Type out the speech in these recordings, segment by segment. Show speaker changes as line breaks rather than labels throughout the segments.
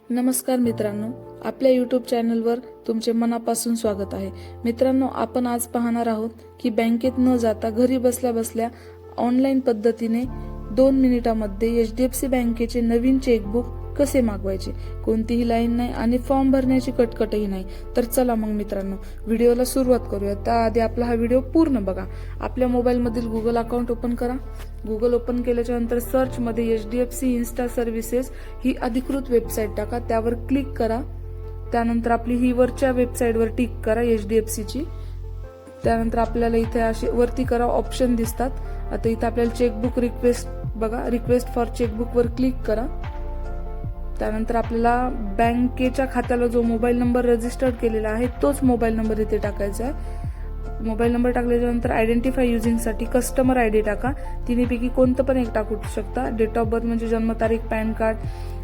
नमस्कार मित्रांनो, आपल्या यूट्यूब चॅनलवर तुमचे मनापासून स्वागत आहे। मित्रांनो, आपण आज पाहणार आहोत की बँकेत न जाता घरी बसल्या बसल्या ऑनलाईन पद्धतीने 2 मिनिटांमध्ये एचडीएफसी बँकेचे नवीन चेकबुक कसे मागवायचे। कोणतीही लाईन नाही आणि फॉर्म भरण्याची कटकटही नाही। तर चला मग मित्रांनो, व्हिडिओला सुरुवात करूया। त्याआधी आपला हा व्हिडिओ पूर्ण बघा। आपल्या मोबाईल मधील गुगल अकाउंट ओपन करा। गुगल ओपन केल्याच्या नंतर सर्च मध्ये एचडीएफसी इन्स्टा सर्व्हिसेस ही अधिकृत वेबसाईट टाका, त्यावर क्लिक करा। त्यानंतर आपली ही वरच्या वेबसाईटवर टिक करा एचडीएफसी ची। त्यानंतर आपल्याला इथे असे वरती करा ऑप्शन दिसतात। आता इथे आपल्याला चेकबुक रिक्वेस्ट बघा, रिक्वेस्ट फॉर चेकबुक वर क्लिक करा। त्यानंतर आपल्याला बँकेच्या खात्याला जो मोबाईल नंबर रजिस्टर्ड केलेला आहे तोच मोबाईल नंबर इथे टाकायचा आहे। मोबाईल नंबर टाकल्याच्या नंतर आयडेंटिफाय युजिंग साठी कस्टमर आयडी टाका। तिन्हीपैकी कोणतं पण एक टाकू शकता। डेट ऑफ बर्थ म्हणजे जन्मतारीख, pan card,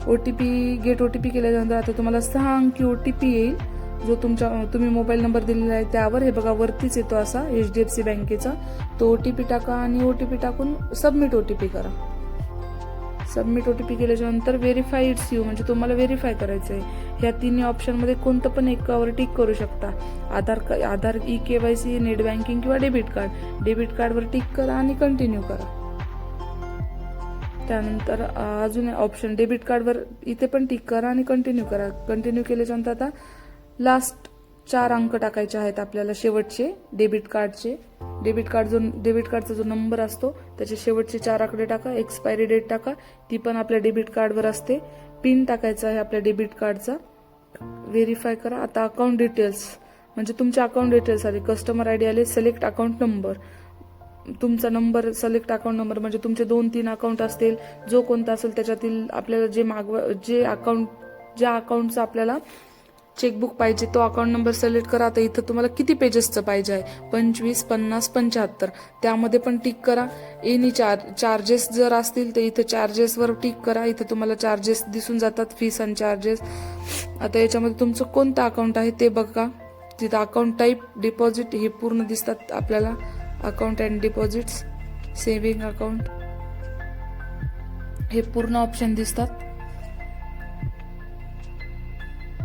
OTP, gate OTP केल्यानंतर आता तुम्हाला 6 अंकी ओटीपी येईल, जो तुम्ही मोबाईल नंबर दिलेला आहे त्यावर। हे बघा वरतीच येतो असा एचडीएफसी बँकेचा। तो ओटीपी टाका आणि ओटीपी टाकून सबमिट ओटीपी करा। सबमिट ओटीपी केल्याच्या नंतर व्हेरीफाय इट्स यू म्हणजे तुम्हाला व्हेरीफाय करायचं आहे। ह्या तिन्ही ऑप्शन मध्ये कोणतं पण एकावर टिक करू शकता। आधार, ई केवायसी, नेट बँकिंग किंवा डेबिट कार्ड। डेबिट कार्डवर टिक करा आणि कंटिन्यू करा। त्यानंतर अजून ऑप्शन डेबिट कार्डवर इथे पण टिक करा आणि कंटिन्यू करा। कंटिन्यू केल्याच्या नंतर आता लास्ट 4 अंक टाकायचे आहेत आपल्याला शेवटचे डेबिट कार्डचे। डेबिट कार्डचा जो नंबर असतो त्याचे शेवटचे 4 आकडे टाका। एक्सपायरी डेट टाका, ती पण आपल्या डेबिट कार्डवर असते। पिन टाकायचा आहे आपल्या डेबिट कार्डचा। व्हेरीफाय करा। आता अकाउंट डिटेल्स म्हणजे तुमच्या अकाउंट डिटेल्स आले, कस्टमर आयडी आले, सिलेक्ट अकाउंट नंबर, तुमचा नंबर, सिलेक्ट अकाउंट नंबर म्हणजे तुमचे 2-3 अकाउंट असतील, जो कोणता असेल त्याच्यातील आपल्याला ज्या अकाउंटचा आपल्याला चेकबुक पाहिजे तो अकाउंट नंबर सिलेक्ट करा। आता इथं तुम्हाला किती पेजेसचं पाहिजे आहे, 25, 50, 75, त्यामध्ये पण टिक करा। एनी चार्जेस जर असतील तर इथं चार्जेसवर टिक करा। इथं तुम्हाला चार्जेस दिसून जातात, फीस आणि चार्जेस। आता याच्यामध्ये तुमचं कोणतं अकाउंट आहे ते बघा। तिथं अकाउंट टाईप, डिपॉझिट हे पूर्ण दिसतात आपल्याला। Account and deposits, saving account हे पूर्ण ऑप्शन दिसतात।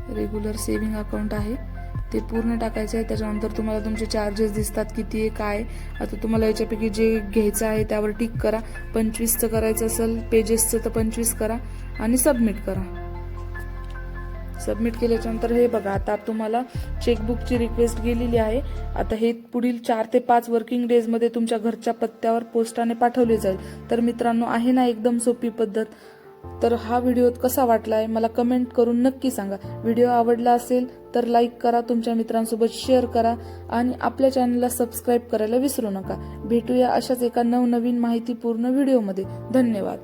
रेग्युलर सेव्हिंग अकाउंट आहे ते पूर्ण टाकायचं आहे। त्याच्यानंतर तुम्हाला तुमचे चार्जेस दिसतात किती आहे काय। आता तुम्हाला याच्यापैकी जे घ्यायचं आहे त्यावर टिक करा। 25चं करायचं असेल पेजेसचं तर 25 करा आणि सबमिट करा। सबमिट केल्याच्या नंतर हे बघा, आता तुम्हाला चेकबुकची रिक्वेस्ट गेलेली आहे। आता हे पुढील 4 ते 5 वर्किंग डेज मध्ये तुमच्या घरच्या पत्त्यावर पोस्टाने पाठवले जाईल। तर मित्रांनो, आहे ना एकदम सोपी पद्धत। तर हा व्हिडिओ कसा वाटलाय मला कमेंट करून नक्की सांगा। व्हिडिओ आवडला असेल तर लाईक करा, तुमच्या मित्रांसोबत शेअर करा आणि आपल्या चॅनलला सबस्क्राईब करायला विसरू नका। भेटूया अशाच एका नवनवीन माहितीपूर्ण व्हिडिओमध्ये। धन्यवाद।